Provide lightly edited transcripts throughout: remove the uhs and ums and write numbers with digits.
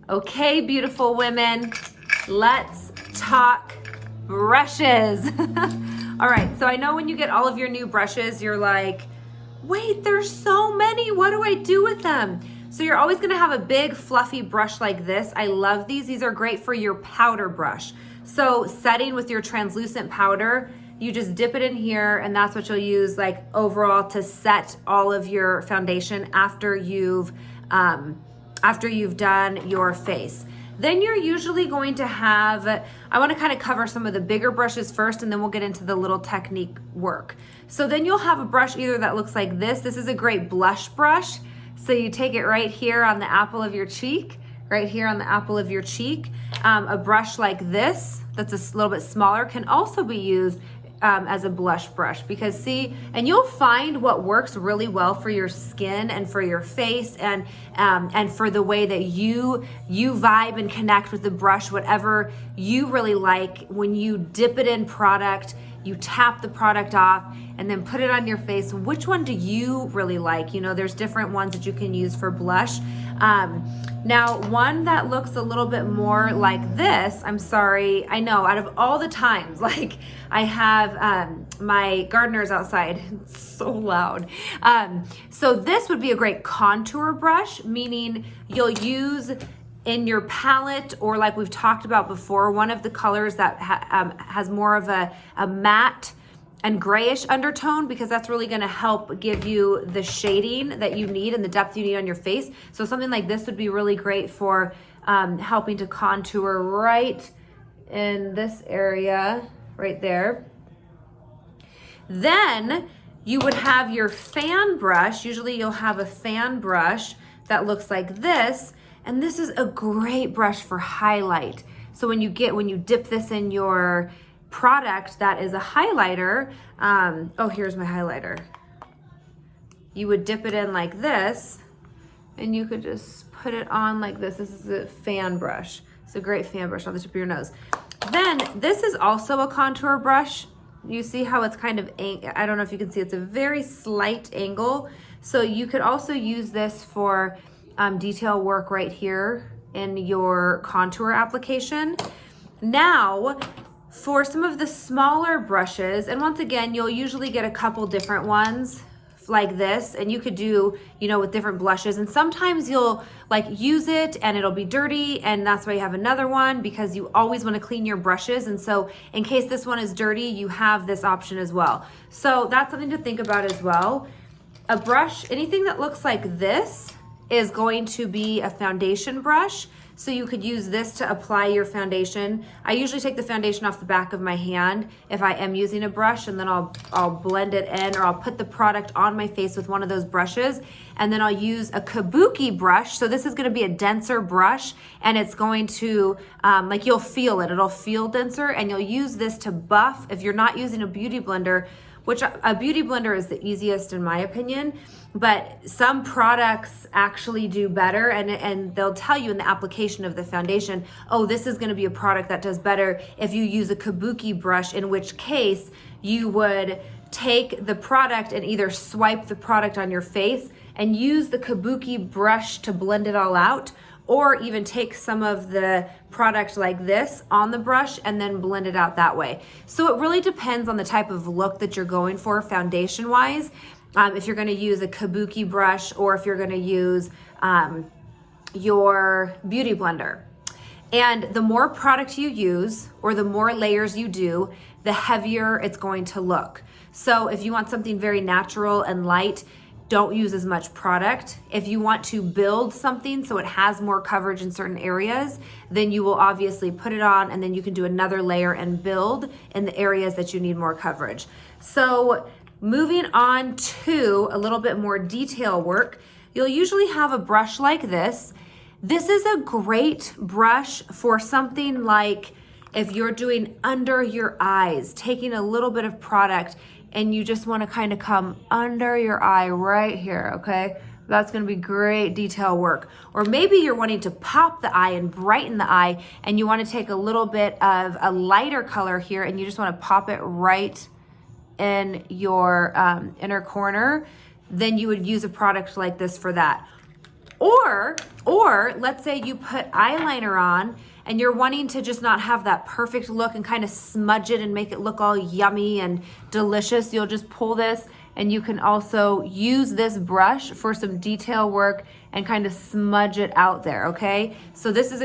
Okay, beautiful women, let's talk brushes. All right, so I know when you get all of your new brushes, you're like, wait, there's so many, what do I do with them? So you're always gonna have a big fluffy brush like this. I love these. These are great for your powder brush. So setting with your translucent powder, you just dip it in here and that's what you'll use like overall to set all of your foundation after you've done your face. Then you're usually going to have, I wanna kind of cover some of the bigger brushes first and then we'll get into the little technique work. So then you'll have a brush either that looks like this. This is a great blush brush. So you take it right here on the apple of your cheek, right here on the apple of your cheek. A brush like this, that's a little bit smaller, can also be used as a blush brush because see, and you'll find what works really well for your skin and for your face and for the way that you vibe and connect with the brush, whatever you really like. When you dip it in product, you tap the product off and then put it on your face. Which one do you really like? You know, there's different ones that you can use for blush. Now, one that looks a little bit more like this, I'm sorry, I know out of all the times, like I have my gardeners outside, it's so loud. So this would be a great contour brush, meaning you'll use in your palette or like we've talked about before, one of the colors that has more of a matte and grayish undertone because that's really gonna help give you the shading that you need and the depth you need on your face. So something like this would be really great for helping to contour right in this area, right there. Then you would have your fan brush. Usually you'll have a fan brush that looks like this. And this is a great brush for highlight. So when you dip this in your product that is a highlighter, oh, here's my highlighter. You would dip it in like this and you could just put it on like this. This is a fan brush. It's a great fan brush on the tip of your nose. Then this is also a contour brush. You see how it's kind of, I don't know if you can see, it's a very slight angle. So you could also use this for detail work right here in your contour application. Now, for some of the smaller brushes, and once again, you'll usually get a couple different ones like this, and you could do, you know, with different blushes, and sometimes you'll like use it and it'll be dirty, and that's why you have another one because you always want to clean your brushes. And so in case this one is dirty, you have this option as well. So that's something to think about as well. A brush, anything that looks like this is going to be a foundation brush. So you could use this to apply your foundation. I usually take the foundation off the back of my hand if I am using a brush, and then I'll blend it in, or I'll put the product on my face with one of those brushes, and then I'll use a kabuki brush. So this is gonna be a denser brush, and it's going to, like you'll feel it, it'll feel denser, and you'll use this to buff. If you're not using a beauty blender, which a beauty blender is the easiest in my opinion, but some products actually do better, and they'll tell you in the application of the foundation, oh, this is gonna be a product that does better if you use a kabuki brush, in which case you would take the product and either swipe the product on your face and use the kabuki brush to blend it all out, or even take some of the product like this on the brush and then blend it out that way. So it really depends on the type of look that you're going for foundation wise. If you're gonna use a kabuki brush or if you're gonna use your beauty blender. And the more product you use or the more layers you do, the heavier it's going to look. So if you want something very natural and light, don't use as much product. If you want to build something so it has more coverage in certain areas, then you will obviously put it on, and then you can do another layer and build in the areas that you need more coverage. So moving on to a little bit more detail work, you'll usually have a brush like this. This is a great brush for something like if you're doing under your eyes, taking a little bit of product and you just want to kind of come under your eye right here, okay? That's going to be great detail work. Or maybe you're wanting to pop the eye and brighten the eye, and you want to take a little bit of a lighter color here and you just want to pop it right in your inner corner. Then you would use a product like this for that. Or let's say you put eyeliner on and you're wanting to just not have that perfect look and kind of smudge it and make it look all yummy and delicious. You'll just pull this, and you can also use this brush for some detail work and kind of smudge it out there, okay? So this is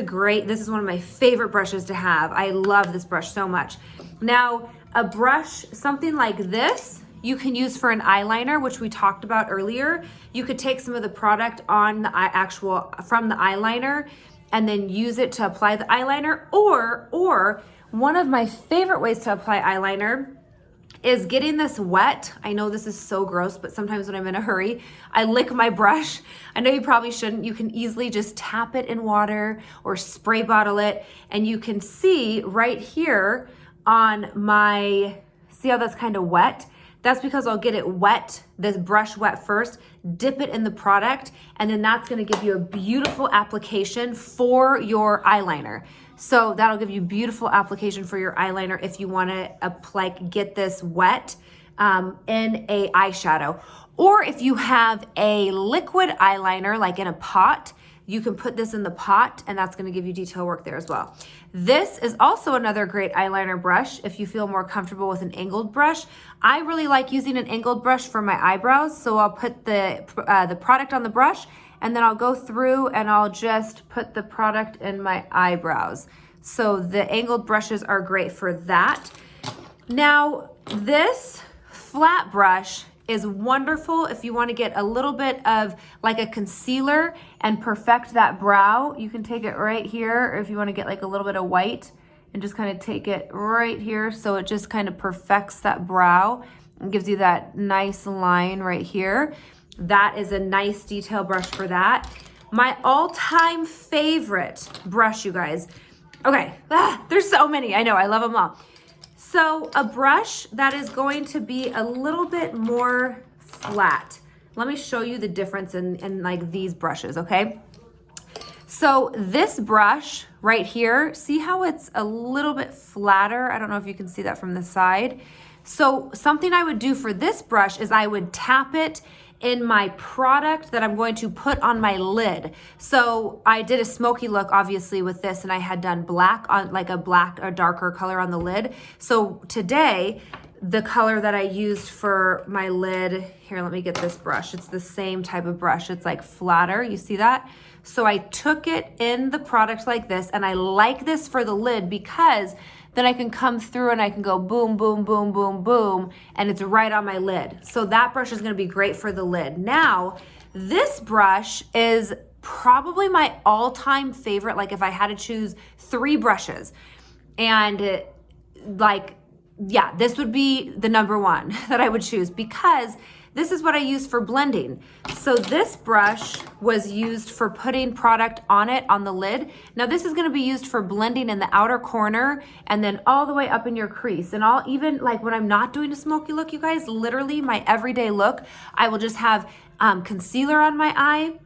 one of my favorite brushes to have. I love this brush so much. Now, a brush, something like this, you can use for an eyeliner, which we talked about earlier. You could take some of the product on the from the eyeliner and then use it to apply the eyeliner. Or one of my favorite ways to apply eyeliner is getting this wet. I know this is so gross, but sometimes when I'm in a hurry, I lick my brush. I know you probably shouldn't. You can easily just tap it in water or spray bottle it, and you can see right here on my, see how that's kind of wet? That's because I'll get it wet, this brush wet first, dip it in the product, and then that's gonna give you a beautiful application for your eyeliner. So that'll give you beautiful application for your eyeliner if you wanna get this wet in a eyeshadow. Or if you have a liquid eyeliner, like in a pot, you can put this in the pot, and that's gonna give you detail work there as well. This is also another great eyeliner brush if you feel more comfortable with an angled brush. I really like using an angled brush for my eyebrows, so I'll put the product on the brush, and then I'll go through and I'll just put the product in my eyebrows. So the angled brushes are great for that. Now, this flat brush is wonderful if you want to get a little bit of like a concealer and perfect that brow. You can take it right here, or if you want to get like a little bit of white and just kind of take it right here, so it just kind of perfects that brow and gives you that nice line right here. That is a nice detail brush for that. My all-time favorite brush, you guys. Okay, there's so many. I know, I love them all. So a brush that is going to be a little bit more flat. Let me show you the difference in like these brushes, okay? So this brush right here, see how it's a little bit flatter? I don't know if you can see that from the side. So something I would do for this brush is I would tap it in my product that I'm going to put on my lid. So I did a smoky look obviously with this, and I had done black on, like a black or darker color on the lid. So today, the color that I used for my lid, here, let me get this brush. It's the same type of brush. It's like flatter, you see that? So I took it in the product like this, and I like this for the lid because then I can come through and I can go boom, boom, boom, boom, boom, and it's right on my lid. So that brush is gonna be great for the lid. Now, this brush is probably my all-time favorite, like if I had to choose 3 brushes. And yeah, this would be the number one that I would choose because this is what I use for blending. So this brush was used for putting product on it on the lid. Now this is gonna be used for blending in the outer corner and then all the way up in your crease. And I'll even, like when I'm not doing a smoky look, you guys, literally my everyday look, I will just have concealer on my eye,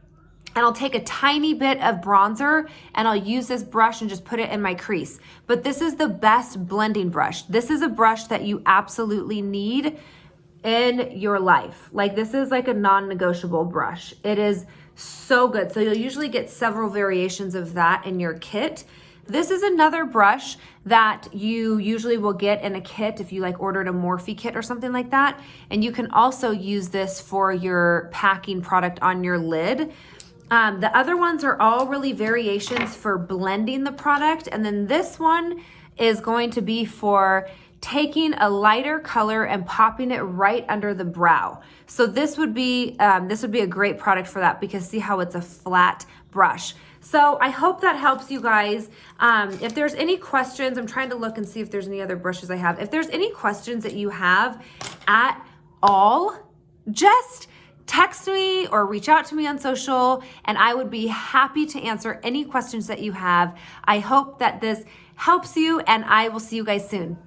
and I'll take a tiny bit of bronzer and I'll use this brush and just put it in my crease. But this is the best blending brush. This is a brush that you absolutely need in your life. Like this is like a non-negotiable brush. It is so good. So you'll usually get several variations of that in your kit. This is another brush that you usually will get in a kit if you like ordered a Morphe kit or something like that. And you can also use this for your packing product on your lid. The other ones are all really variations for blending the product. And then this one is going to be for taking a lighter color and popping it right under the brow. So this would be a great product for that because see how it's a flat brush. So I hope that helps you guys. If there's any questions, I'm trying to look and see if there's any other brushes I have. If there's any questions that you have at all, just text me or reach out to me on social and I would be happy to answer any questions that you have. I hope that this helps you and I will see you guys soon.